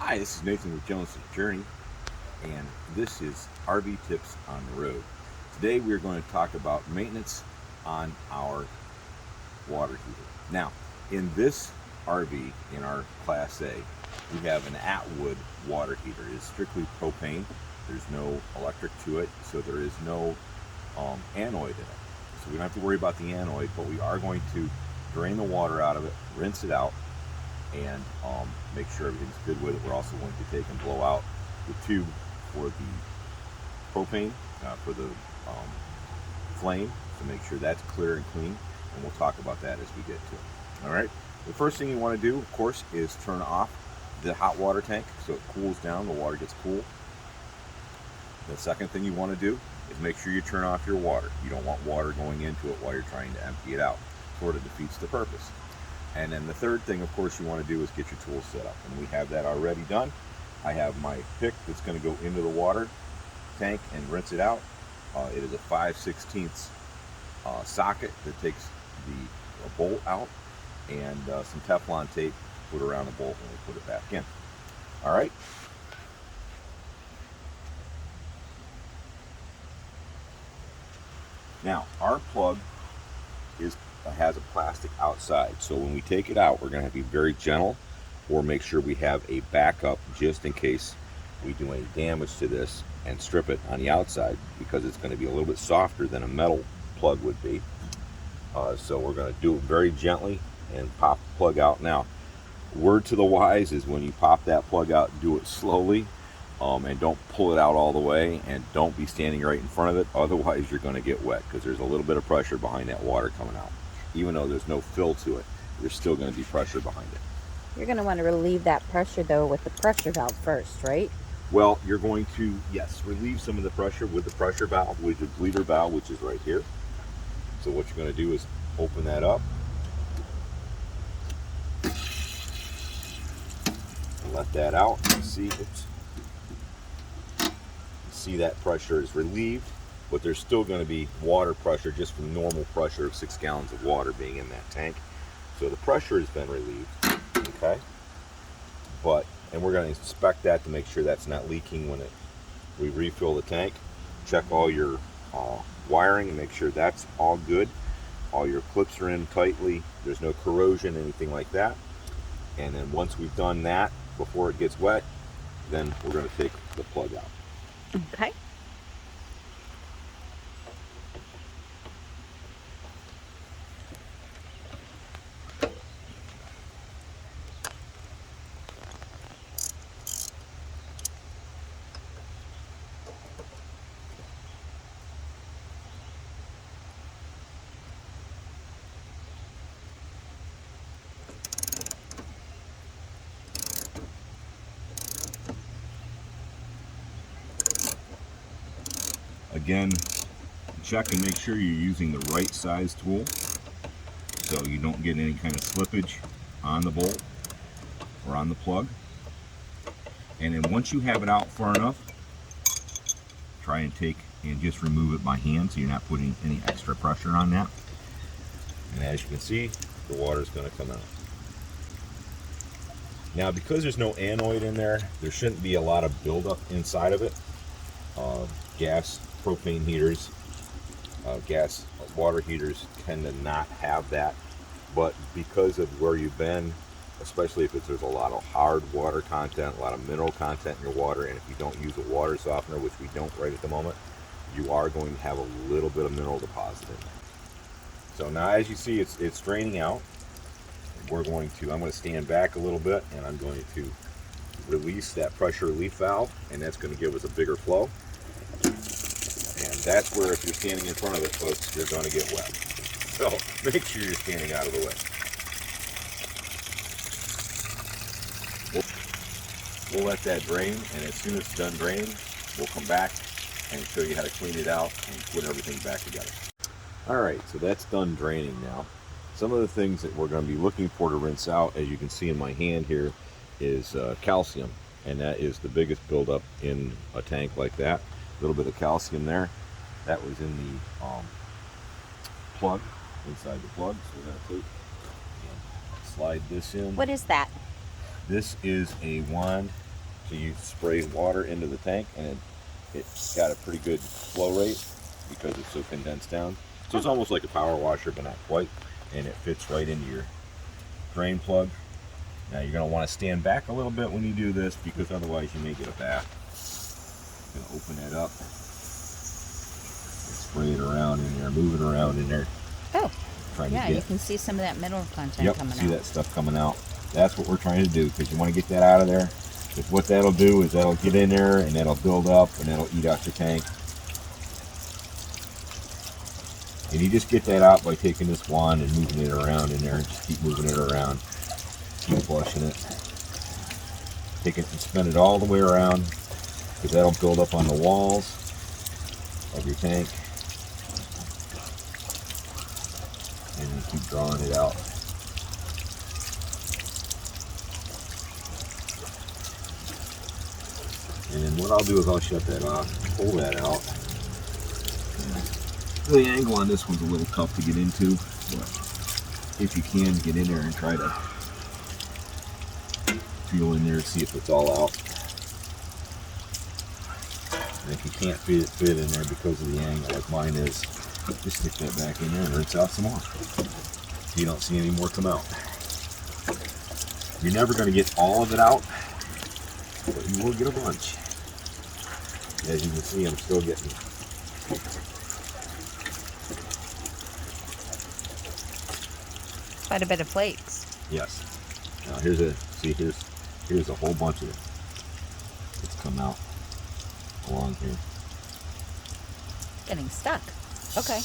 Hi, this is Nathan with Jones's Journey, and this is RV Tips on the Road. Today we are going to talk about maintenance on our water heater. Now, in this RV, in our Class A, we have an Atwood water heater. It is strictly propane. There's no electric to it, so there is no anoid in it. So we don't have to worry about the anoid, but we are going to drain the water out of it, rinse it out, and make sure everything's good with it. We're also going to take and blow out the tube for the propane, for the flame, to make sure that's clear and clean, and we'll talk about that as we get to it. All right, the first thing you want to do, of course, is turn off the hot water tank so it cools down, the water gets cool. The second thing you want to do is make sure you turn off your water. You don't want water going into it while you're trying to empty it out. Sort of defeats the purpose. And then the third thing, of course, you want to do is get your tools set up. And we have that already done. I have my pick that's going to go into the water tank and rinse it out. It is a 5/16 socket that takes the bolt out, and some Teflon tape put around the bolt when we put it back in. All right. Now, our plug has a plastic outside, so when we take it out, we're going to have to be very gentle, or make sure we have a backup just in case we do any damage to this, and strip it on the outside, because it's going to be a little bit softer than a metal plug would be. So we're going to do it very gently and pop the plug out. Now, word to the wise is when you pop that plug out, do it slowly, and don't pull it out all the way, and don't be standing right in front of it, otherwise you're going to get wet, because there's a little bit of pressure behind that water coming out. Even though there's no fill to it, there's still going to be pressure behind it. You're going to want to relieve that pressure, though, with the pressure valve first, right? Well, you're going to, yes, relieve some of the pressure with the pressure valve, with the bleeder valve, which is right here. So what you're going to do is open that up. And let that out. See, see that pressure is relieved, but there's still going to be water pressure just from normal pressure of 6 gallons of water being in that tank. So the pressure has been relieved, okay? And we're going to inspect that to make sure that's not leaking when we refill the tank. Check all your wiring and make sure that's all good. All your clips are in tightly. There's no corrosion, anything like that. And then once we've done that, before it gets wet, then we're going to take the plug out. Okay. Again, check and make sure you're using the right size tool so you don't get any kind of slippage on the bolt or on the plug. And then once you have it out far enough, try and take and just remove it by hand so you're not putting any extra pressure on that. And as you can see, the water is going to come out. Now, because there's no anoid in there, there shouldn't be a lot of buildup inside of it. Gas propane heaters, gas water heaters tend to not have that, but because of where you've been, especially if there's a lot of hard water content, a lot of mineral content in your water, and if you don't use a water softener, which we don't right at the moment, you are going to have a little bit of mineral deposit in there. So now, as you see, it's draining out. I'm going to stand back a little bit, and I'm going to release that pressure relief valve, and that's going to give us a bigger flow. That's where, if you're standing in front of it, folks, you're going to get wet. So make sure you're standing out of the way. We'll let that drain, and as soon as it's done draining, we'll come back and show you how to clean it out and put everything back together. All right, so that's done draining now. Some of the things that we're going to be looking for to rinse out, as you can see in my hand here, is calcium, and that is the biggest buildup in a tank like that. A little bit of calcium there. That was in the plug, inside the plug. So we're going to take and slide this in. What is that? This is a wand So you spray water into the tank, and it's got a pretty good flow rate because it's so condensed down. So it's almost like a power washer, but not quite, and it fits right into your drain plug. Now you're going to want to stand back a little bit when you do this, because otherwise you may get a bath. You're going to open that up, spray it around in there, move it around in there. Oh, Yeah, you can see some of that mineral content coming out. See that stuff coming out. That's what we're trying to do, because you want to get that out of there. Because what that'll do is that'll get in there and that'll build up and that'll eat out your tank. And you just get that out by taking this wand and moving it around in there, and just keep moving it around. Keep flushing it. Take it and spin it all the way around, because that'll build up on the walls of your tank. And then keep drawing it out. And then what I'll do is I'll shut that off, pull that out. The angle on this one's a little tough to get into, but if you can, get in there and try to feel in there, see if it's all out. And if you can't fit in there because of the angle like mine is, just stick that back in there and rinse out some more. You don't see any more come out. You're never going to get all of it out, but you will get a bunch. As you can see, I'm still getting Quite a bit of flakes. Yes. Now here's a whole bunch of it. It's come out along here. Getting stuck. Okay.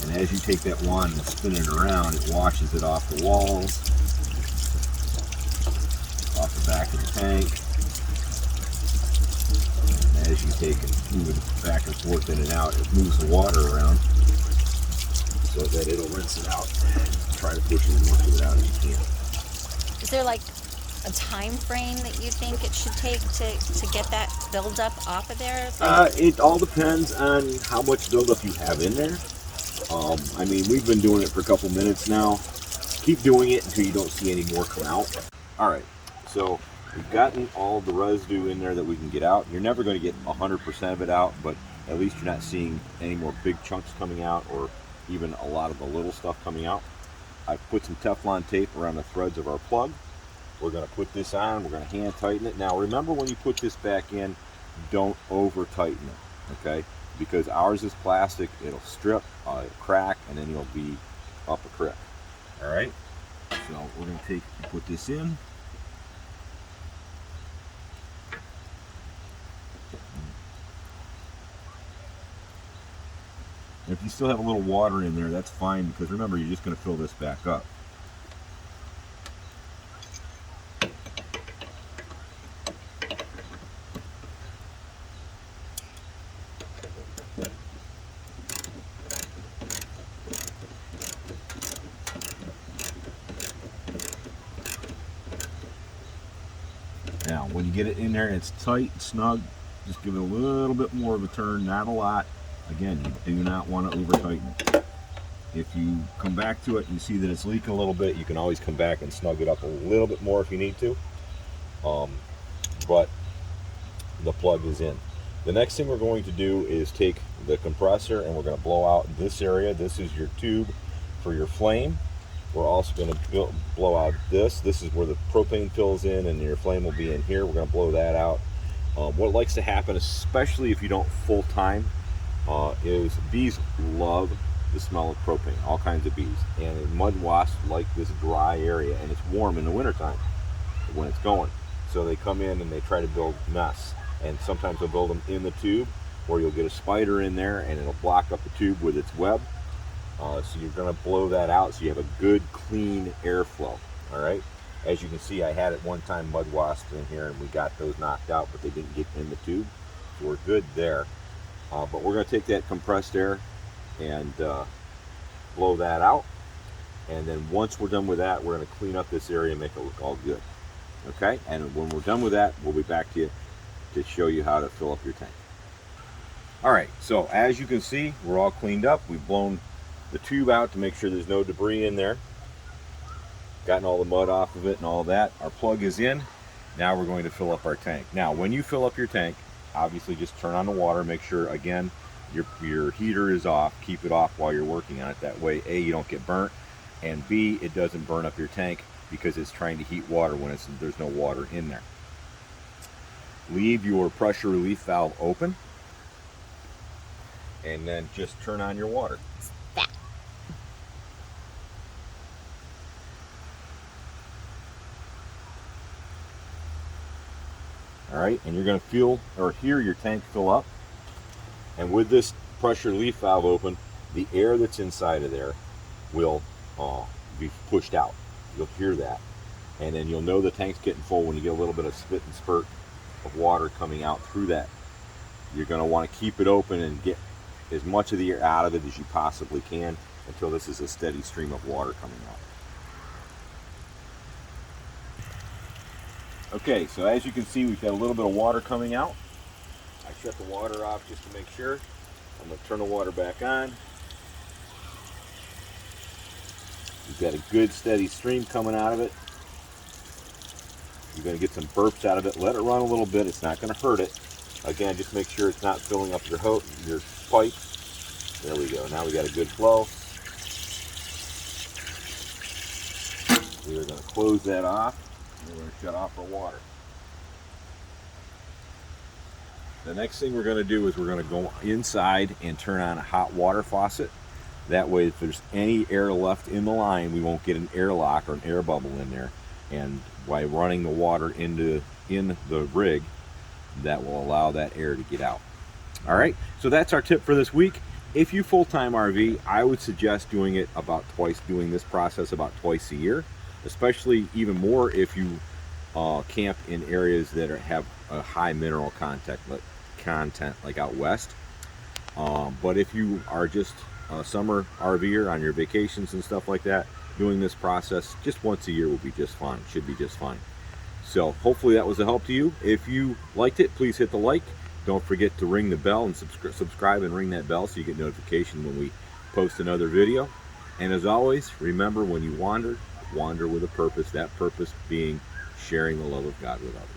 And as you take that wand and spin it around, it washes it off the walls, off the back of the tank. And as you take and move it back and forth in and out, it moves the water around so that it'll rinse it out. Try to push as much of it out as you can. Is there like a time frame that you think it should take to get that buildup off of there? It all depends on how much buildup you have in there. I mean, we've been doing it for a couple minutes now. Keep doing it until you don't see any more come out. Alright, so we've gotten all the residue in there that we can get out. You're never going to get 100% of it out, but at least you're not seeing any more big chunks coming out, or even a lot of the little stuff coming out. I've put some Teflon tape around the threads of our plug. We're going to put this on. We're going to hand tighten it. Now remember, when you put this back in, don't over tighten it, okay? Because ours is plastic, it'll strip, it'll crack, and then you'll be up a creek. Alright, so we're going to take and put this in. And if you still have a little water in there, that's fine, because remember, you're just going to fill this back up. Now, when you get it in there and it's tight and snug, just give it a little bit more of a turn, not a lot. Again, you do not want to over tighten it. If you come back to it and you see that it's leaking a little bit, you can always come back and snug it up a little bit more if you need to. But the plug is in. The next thing we're going to do is take the compressor and we're going to blow out this area. This is your tube for your flame. We're also going to blow out this. This is where the propane fills in, and your flame will be in here. We're going to blow that out. What likes to happen, especially if you don't full time, is bees love the smell of propane, all kinds of bees. And mud wasps like this dry area, and it's warm in the wintertime when it's going. So they come in and they try to build nests. And sometimes they'll build them in the tube, or you'll get a spider in there and it'll block up the tube with its web. So you're going to blow that out so you have a good clean airflow. Alright, as you can see, I had at one time mud wasps in here and we got those knocked out, but they didn't get in the tube, so we're good there. But we're going to take that compressed air and blow that out, and then once we're done with that, we're going to clean up this area and make it look all good. Okay, and when we're done with that, we'll be back to you to show you how to fill up your tank. Alright, so as you can see, we're all cleaned up. We've blown the tube out to make sure there's no debris in there. gotten all the mud off of it and all that. Our plug is in. Now we're going to fill up our tank. Now, when you fill up your tank, obviously just turn on the water. Make sure, again, your heater is off. Keep it off while you're working on it. That way, A, you don't get burnt, and B, it doesn't burn up your tank because it's trying to heat water when there's no water in there. Leave your pressure relief valve open, and then just turn on your water. That. All right, and you're going to feel or hear your tank fill up. And with this pressure relief valve open, the air that's inside of there will be pushed out. You'll hear that. And then you'll know the tank's getting full when you get a little bit of spit and spurt of water coming out through that. You're going to want to keep it open and get as much of the air out of it as you possibly can until this is a steady stream of water coming out. Okay, so as you can see, we've got a little bit of water coming out. I shut the water off just to make sure. I'm going to turn the water back on. You've got a good steady stream coming out of it. You're going to get some burps out of it. Let it run a little bit. It's not going to hurt it. Again, just make sure it's not filling up your pipe. There we go. Now we got a good flow. We're going to close that off. And we're going to shut off our water. The next thing we're going to do is we're going to go inside and turn on a hot water faucet. That way, if there's any air left in the line, we won't get an airlock or an air bubble in there. And by running the water in the rig, that will allow that air to get out. All right, so that's our tip for this week. If you full-time RV, I would suggest doing this process about twice a year, especially even more if you camp in areas that have a high mineral content like out west. But if you are just a summer RVer on your vacations and stuff like that, doing this process just once a year will be just fine. Should be just fine. So hopefully that was a help to you. If you liked it, please hit the like. Don't forget to ring the bell and subscribe and ring that bell so you get notification when we post another video. And as always, remember, when you wander with a purpose, that purpose being sharing the love of God with others.